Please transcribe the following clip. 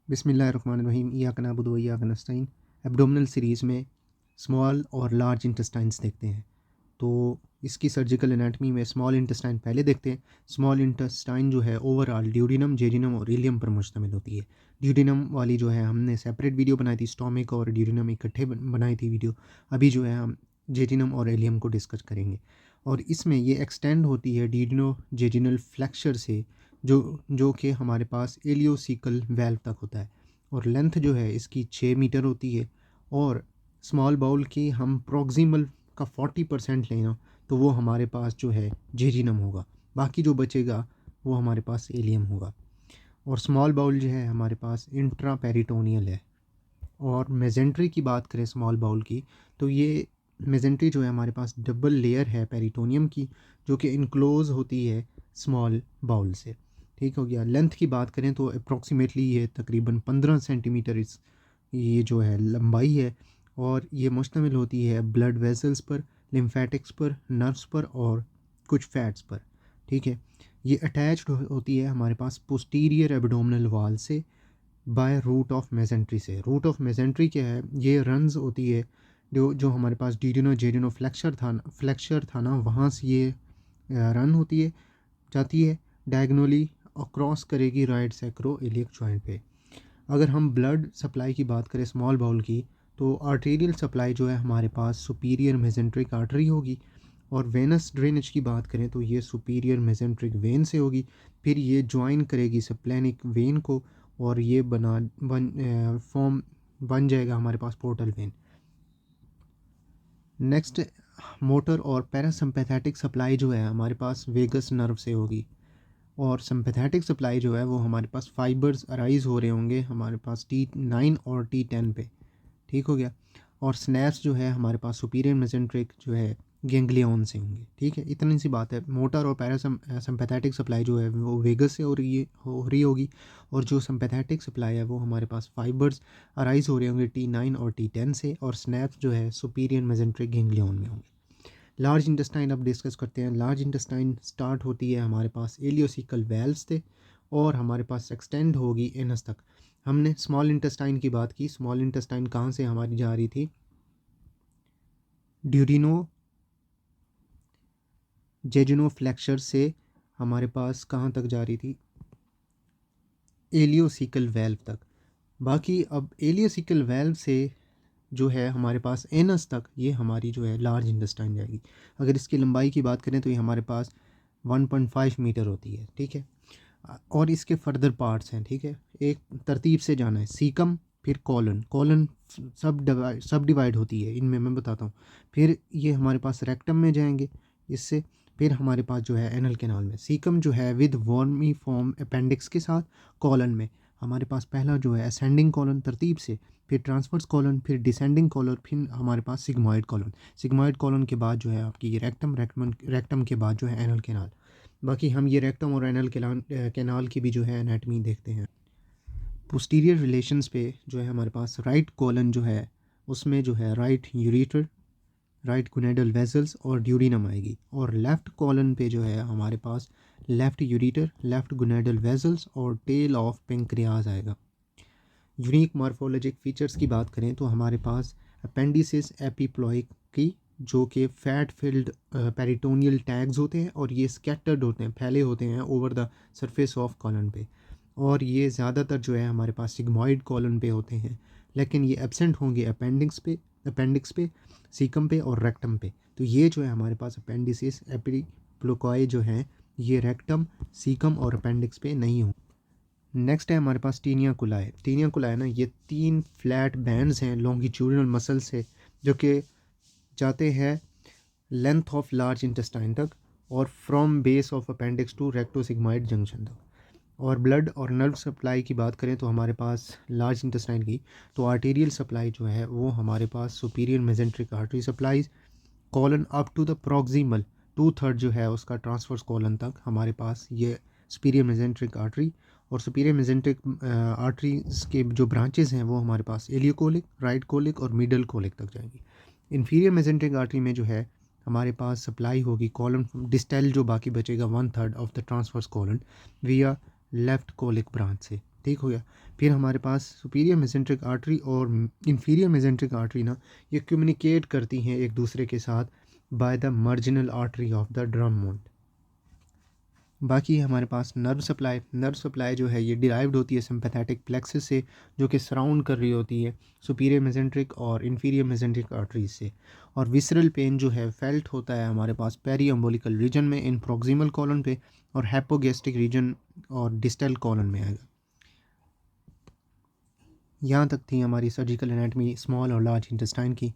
बिस्मिल्लाहिर्रहमानिर्रहीम इय्याका नअबुदु व इय्याका नस्तईन। Abdominal series में स्मॉल और लार्ज इंटेस्टाइन्स देखते हैं। तो इसकी सर्जिकल एनाटमी में स्मॉल इंटेस्टाइन पहले देखते हैं। स्मॉल इंटेस्टाइन जो है ओवरऑल ड्यूडेनम, जेजुनम और इलियम पर मुश्तमिल होती है। ड्यूडेनम वाली जो है हमने सेपरेट वीडियो बनाई थी, स्टोमिक और ड्यूडेनम इकट्ठे बनाई थी वीडियो। अभी जो है हम जेजुनम और इलियम को डिस्कस करेंगे। और इसमें ये एक्सटेंड होती है ड्यूडेनो जेजुनल फ्लेक्सर से, जो जो कि हमारे पास एलियोसिकल वेल्व तक होता है। और लेंथ जो है इसकी 6 मीटर होती है। और स्मॉल बाउल की हम प्रॉक्सिमल का 40% लेना तो वो हमारे पास जो है जेजिनम होगा, बाकी जो बचेगा वो हमारे पास एलियम होगा। और स्मॉल बाउल जो है हमारे पास इंट्रा पेरिटोनियल है। और मेजेंट्री की बात करें स्मॉल बाउल की, तो ये मेजेंट्री जो है हमारे पास डबल लेयर है पेरिटोनियम की, जो कि इनक्लोज होती है स्मॉल बाउल से। ठीक हो गया। लेंथ की बात करें तो अप्रॉक्सीमेटली ये तकरीबन 15 सेंटीमीटर इस ये जो है लंबाई है। और ये मुश्तमिल होती है ब्लड वेसल्स पर, लिम्फेटिक्स पर, नर्व्स पर और कुछ फैट्स पर। ठीक है। ये अटैच्ड होती है हमारे पास पोस्टीरियर एब्डोमिनल वॉल से बाय रूट ऑफ मेजेंट्री से। रूट ऑफ मेजेंट्री क्या है? ये रन्स होती है जो जो हमारे पास डीडिनो जेडिनो फ्लेक्सर था ना, वहाँ से ये रन होती है, जाती है डायगनली और क्रॉस करेगी राइट सैक्रो इलियक जॉइंट पे। अगर हम ब्लड सप्लाई की बात करें स्मॉल बाउल की, तो आर्टेरियल सप्लाई जो है हमारे पास सुपीरियर मेजेंट्रिक आर्टरी होगी। और वेनस ड्रेनेज की बात करें तो ये सुपीरियर मेजेंट्रिक वेन से होगी। फिर ये ज्वाइन करेगी स्प्लेनिक वेन को और ये फॉर्म बन जाएगा हमारे पास पोर्टल वेन। नेक्स्ट, मोटर और पैरासिम्पैथेटिक सप्लाई जो है हमारे पास वेगस नर्व से होगी। और सिंपैथेटिक सप्लाई जो है वो हमारे पास फाइबर्स अराइज हो रहे होंगे हमारे पास T9 और T10 पे। ठीक हो गया। और स्नैप्स जो है हमारे पास सुपीरियर मेसेंट्रिक जो है गेंगलियन से होंगे। ठीक है, इतनी सी बात है। मोटर और पैरासिम्पैथेटिक सप्लाई जो है वो वेगस से हो रही होगी। और जो सिंपैथेटिक सप्लाई है वो हमारे पास फाइबर्स अराइज हो रहे होंगे T9 और T10 से। और स्नैप्स जो है सुपीरियर मेसेंट्रिक गेंगलियन में होंगे। लार्ज इंटेस्टाइन अब डिस्कस करते हैं। लार्ज इंटेस्टाइन स्टार्ट होती है हमारे पास एलियोसिकल वेल्व्स से और हमारे पास एक्सटेंड होगी एनस तक। हमने स्मॉल इंटेस्टाइन की बात की। स्मॉल इंटेस्टाइन कहाँ से हमारी जा रही थी? ड्यूरिनो जेजुनो फ्लेक्सर से हमारे पास कहाँ तक जा रही थी? एलियोसिकल वेल्व तक। बाकी अब एलियोसिकल वेल्व से जो है हमारे पास एनस तक, ये हमारी जो है लार्ज इंटेस्टाइन जाएगी। अगर इसकी लंबाई की बात करें तो ये हमारे पास 1.5 मीटर होती है। ठीक है। और इसके फर्दर पार्ट्स हैं। ठीक है, एक तरतीब से जाना है। सीकम, फिर कॉलन। कॉलन सब डिवाइड होती है इनमें, मैं बताता हूँ। फिर ये हमारे पास रेक्टम में जाएंगे इससे। फिर हमारे पास जो है एनल कैनाल में। सीकम जो है विद वर्मी फॉर्म अपेंडिक्स के साथ। कॉलन में हमारे पास पहला जो है असेंडिंग कॉलन तरतीब से, फिर ट्रांसवर्स कॉलन, फिर डिसेंडिंग कॉलन, फिर हमारे पास सिग्मॉइड कॉलन। सिग्मॉइड कॉलन के बाद जो है आपकी ये रेक्टम के बाद जो है एनल कैनाल। बाकी हम ये रेक्टम और एनल कैनाल की भी जो है एनाटमी देखते हैं। पोस्टीरियर रिलेशंस पे जो है हमारे पास राइट कॉलन जो है उसमें जो है right ureter, right gonadal vessels और ड्यूरिनम आएगी। और लेफ़्ट कॉलन पे जो है हमारे पास left ureter, left gonadal vessels और टेल ऑफ पेंक्रियाज आएगा। यूनिक मॉर्फोलॉजिक फीचर्स की बात करें तो हमारे पास अपेंडिसिस एपीप्लॉइक की, जो कि फैट फिल्ड पेरिटोनियल टैग्स होते हैं और ये स्कैटर्ड होते हैं, फैले होते हैं over the surface of colon पे। और ये ज़्यादातर जो है हमारे पास सिग्मॉइड कॉलन पे होते हैं, लेकिन ये एब्सेंट होंगे अपेंडिक्स पे, सीकम पे और रेक्टम पे। तो ये जो है हमारे पास अपेंडिसिस एपीप्लोकॉय जो हैं ये रेक्टम, सीकम और अपेंडिक्स पे नहीं होंगे। नेक्स्ट है हमारे पास टीनिया कुलाए। टीनिया कुलाए ना, ये 3 फ्लैट बैंड्स हैं लॉन्गिट्यूडिनल मसल से, जो कि जाते हैं लेंथ ऑफ लार्ज इंटेस्टाइन तक और from base of appendix to rectosigmoid junction तक। और ब्लड और नर्व सप्लाई की बात करें तो हमारे पास लार्ज इंटेस्टाइन की, तो आर्टेरियल सप्लाई जो है वो हमारे पास superior mesenteric artery supplies, colon up to the proximal 2/3 जो है उसका ट्रांसवर्स कॉलन तक हमारे पास ये सुपीरियर मेसेंट्रिक आर्टरी। और सुपीरियर मेसेंट्रिक आर्टरीज के जो ब्रांचेस हैं वो हमारे पास एलियोकोलिक, राइट कोलिक और मिडल कोलिक तक जाएंगी। इन्फीरियर मेसेंट्रिक आर्टरी में जो है हमारे पास सप्लाई होगी कॉलन डिस्टल, जो बाकी बचेगा 1/3 ऑफ द ट्रांसवर्स कॉलन विया लेफ्ट कोलिक ब्रांच से। ठीक हो गया। फिर हमारे पास सुपीरियर मेसेंट्रिक आर्टरी और इंफीरियर मेसेंट्रिक आर्टरी ना ये कम्युनिकेट करती हैं एक दूसरे के साथ by the marginal artery of the drum mount. बाकी हमारे पास नर्व सप्लाई जो है ये डिराइव्ड होती है सिंपैथेटिक प्लेक्सस से, जो कि सराउंड कर रही होती है सुपीरियर मेसेंट्रिक और इंफीरियर मेसेंट्रिक आर्टरीज से। और विसरल पेन जो है फेल्ट होता है हमारे पास पेरी अम्बोलिकल रीजन में इन प्रोक्सिमल कॉलन पे, और हैपोगेस्टिक रीजन और डिस्टल कॉलन में आएगा। यहाँ तक थी हमारी सर्जिकल एनाटमी स्मॉल और लार्ज इंटेस्टाइन की।